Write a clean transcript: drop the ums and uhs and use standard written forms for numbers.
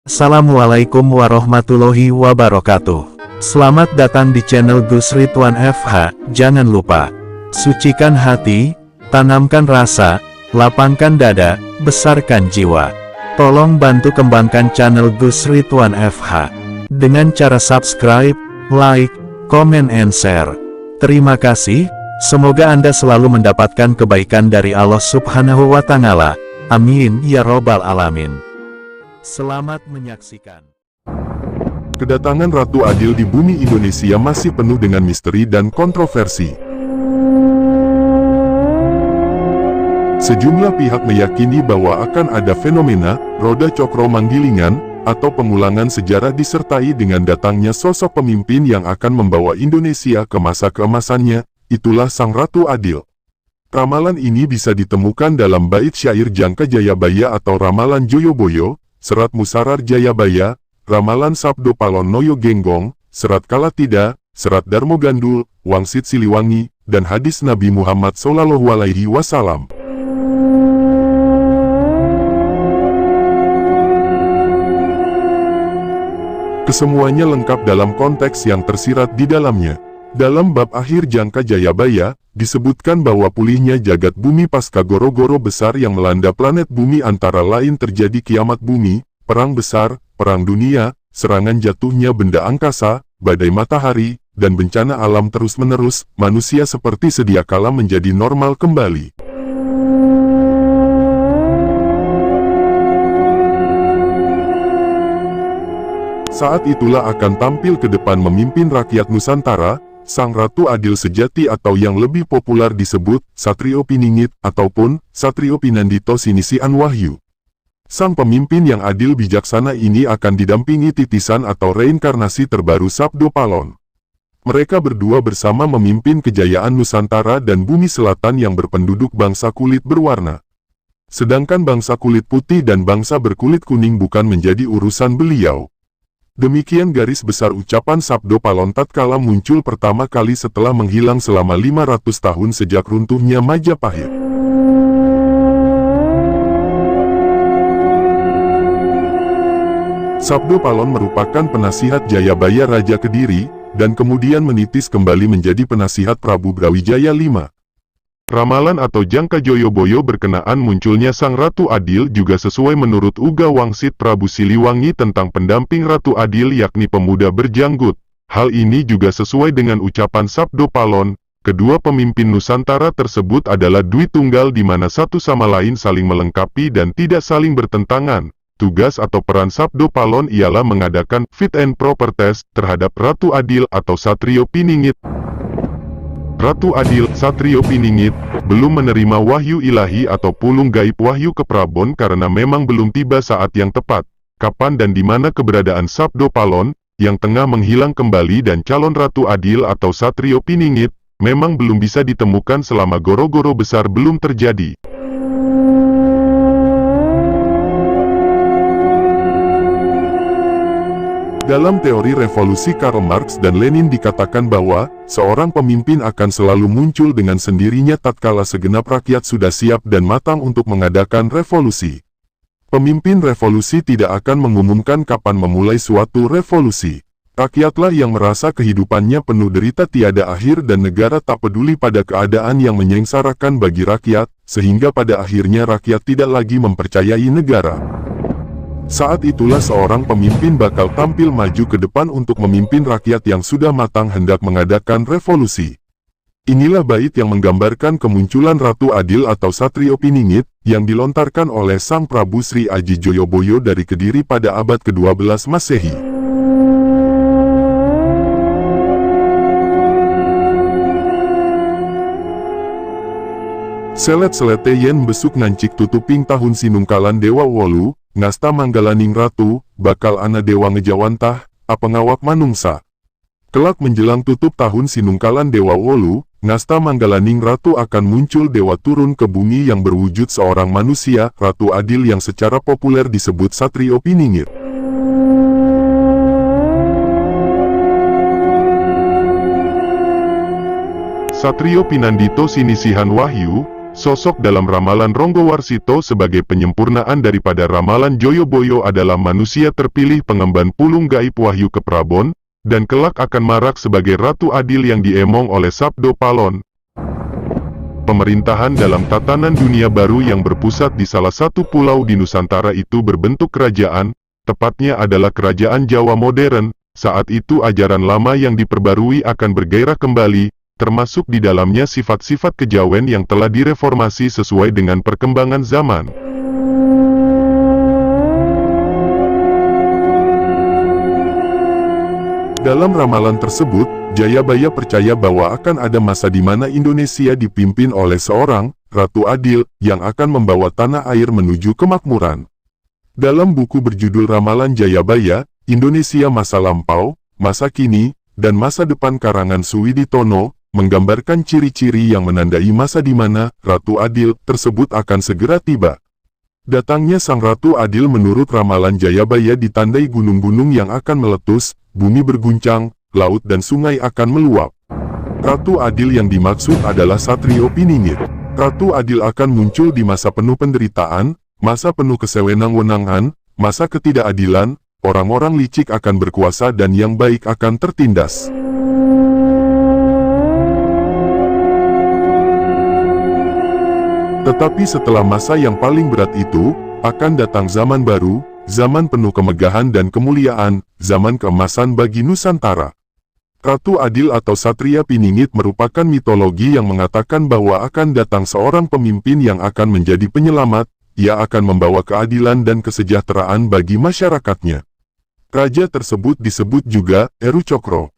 Assalamualaikum warahmatullahi wabarakatuh. Selamat datang di channel Gus Ridwan FH. Jangan lupa, sucikan hati, tanamkan rasa, lapangkan dada, besarkan jiwa. Tolong bantu kembangkan channel Gus Ridwan FH dengan cara subscribe, like, comment, and share. Terima kasih. Semoga Anda selalu mendapatkan kebaikan dari Allah Subhanahu wa Ta'ala. Amin ya Robbal 'Alamin. Selamat menyaksikan. Kedatangan Ratu Adil di bumi Indonesia masih penuh dengan misteri dan kontroversi. Sejumlah pihak meyakini bahwa akan ada fenomena roda cokro manggilingan atau pengulangan sejarah disertai dengan datangnya sosok pemimpin yang akan membawa Indonesia ke masa keemasannya, itulah Sang Ratu Adil. Ramalan ini bisa ditemukan dalam bait syair Jangka Jayabaya atau Ramalan Joyoboyo, Serat Musarar Jayabaya, Ramalan Sabdo Palon Noyo Genggong, Serat Kalatida, Serat Darmo Gandul, Wangsit Siliwangi, dan hadis Nabi Muhammad SAW. Kesemuanya lengkap dalam konteks yang tersirat di dalamnya. Dalam bab akhir Jangka Jayabaya, disebutkan bahwa pulihnya jagat bumi pasca goro-goro besar yang melanda planet bumi antara lain terjadi kiamat bumi, perang besar, perang dunia, serangan jatuhnya benda angkasa, badai matahari, dan bencana alam terus-menerus, manusia seperti sedia kala menjadi normal kembali. Saat itulah akan tampil ke depan memimpin rakyat Nusantara, Sang Ratu Adil sejati atau yang lebih populer disebut Satrio Piningit ataupun Satrio Pinandito Sinisian Wahyu. Sang pemimpin yang adil bijaksana ini akan didampingi titisan atau reinkarnasi terbaru Sabdo Palon. Mereka berdua bersama memimpin kejayaan Nusantara dan bumi selatan yang berpenduduk bangsa kulit berwarna. Sedangkan bangsa kulit putih dan bangsa berkulit kuning bukan menjadi urusan beliau. Demikian garis besar ucapan Sabdo Palon tatkala muncul pertama kali setelah menghilang selama 500 tahun sejak runtuhnya Majapahit. Sabdo Palon merupakan penasihat Jayabaya Raja Kediri, dan kemudian menitis kembali menjadi penasihat Prabu Brawijaya V. Ramalan atau Jangka Joyoboyo berkenaan munculnya Sang Ratu Adil juga sesuai menurut Uga Wangsit Prabu Siliwangi tentang pendamping Ratu Adil yakni pemuda berjanggut. Hal ini juga sesuai dengan ucapan Sabdo Palon, kedua pemimpin Nusantara tersebut adalah dui tunggal di mana satu sama lain saling melengkapi dan tidak saling bertentangan. Tugas atau peran Sabdo Palon ialah mengadakan fit and proper test terhadap Ratu Adil atau Satrio Piningit. Ratu Adil, Satrio Piningit, belum menerima wahyu ilahi atau pulung gaib wahyu ke Prabon karena memang belum tiba saat yang tepat. Kapan dan di mana keberadaan Sabdo Palon, yang tengah menghilang kembali dan calon Ratu Adil atau Satrio Piningit, memang belum bisa ditemukan selama goro-goro besar belum terjadi. Dalam teori revolusi Karl Marx dan Lenin dikatakan bahwa, seorang pemimpin akan selalu muncul dengan sendirinya tatkala segenap rakyat sudah siap dan matang untuk mengadakan revolusi. Pemimpin revolusi tidak akan mengumumkan kapan memulai suatu revolusi. Rakyatlah yang merasa kehidupannya penuh derita tiada akhir dan negara tak peduli pada keadaan yang menyengsarakan bagi rakyat, sehingga pada akhirnya rakyat tidak lagi mempercayai negara. Saat itulah seorang pemimpin bakal tampil maju ke depan untuk memimpin rakyat yang sudah matang hendak mengadakan revolusi. Inilah bait yang menggambarkan kemunculan Ratu Adil atau Satrio Piningit, yang dilontarkan oleh Sang Prabu Sri Aji Joyoboyo dari Kediri pada abad ke-12 Masehi. Selet-selete yen besuk ngancik tutuping tahun sinungkalan Dewa Wolu, ngasta manggalaning ratu, bakal ana dewa ngejawantah, apa ngawak manungsa. Kelak menjelang tutup tahun sinungkalan Dewa Wolu, ngasta manggalaning ratu akan muncul dewa turun ke bumi yang berwujud seorang manusia, Ratu Adil yang secara populer disebut Satrio Piningit. Satrio Pinandito Sinisihan Wahyu, Sosok dalam ramalan Ronggowarsito sebagai penyempurnaan daripada ramalan Joyoboyo adalah manusia terpilih pengemban pulung gaib Wahyu Keprabon, dan kelak akan marak sebagai Ratu Adil yang diemong oleh Sabdo Palon. Pemerintahan dalam tatanan dunia baru yang berpusat di salah satu pulau di Nusantara itu berbentuk kerajaan, tepatnya adalah kerajaan Jawa modern. Saat itu ajaran lama yang diperbarui akan bergairah kembali, termasuk di dalamnya sifat-sifat kejawen yang telah direformasi sesuai dengan perkembangan zaman. Dalam ramalan tersebut, Jayabaya percaya bahwa akan ada masa di mana Indonesia dipimpin oleh seorang Ratu Adil yang akan membawa tanah air menuju kemakmuran. Dalam buku berjudul Ramalan Jayabaya, Indonesia Masa Lampau, Masa Kini, dan Masa Depan karangan Suwiditono, menggambarkan ciri-ciri yang menandai masa di mana Ratu Adil tersebut akan segera tiba. Datangnya Sang Ratu Adil menurut ramalan Jayabaya ditandai gunung-gunung yang akan meletus, bumi berguncang, laut dan sungai akan meluap. Ratu Adil yang dimaksud adalah Satrio Piningit. Ratu Adil akan muncul di masa penuh penderitaan, masa penuh kesewenang-wenangan, masa ketidakadilan, orang-orang licik akan berkuasa dan yang baik akan tertindas. Tetapi setelah masa yang paling berat itu, akan datang zaman baru, zaman penuh kemegahan dan kemuliaan, zaman keemasan bagi Nusantara. Ratu Adil atau Satria Piningit merupakan mitologi yang mengatakan bahwa akan datang seorang pemimpin yang akan menjadi penyelamat, ia akan membawa keadilan dan kesejahteraan bagi masyarakatnya. Raja tersebut disebut juga Eru Cokro.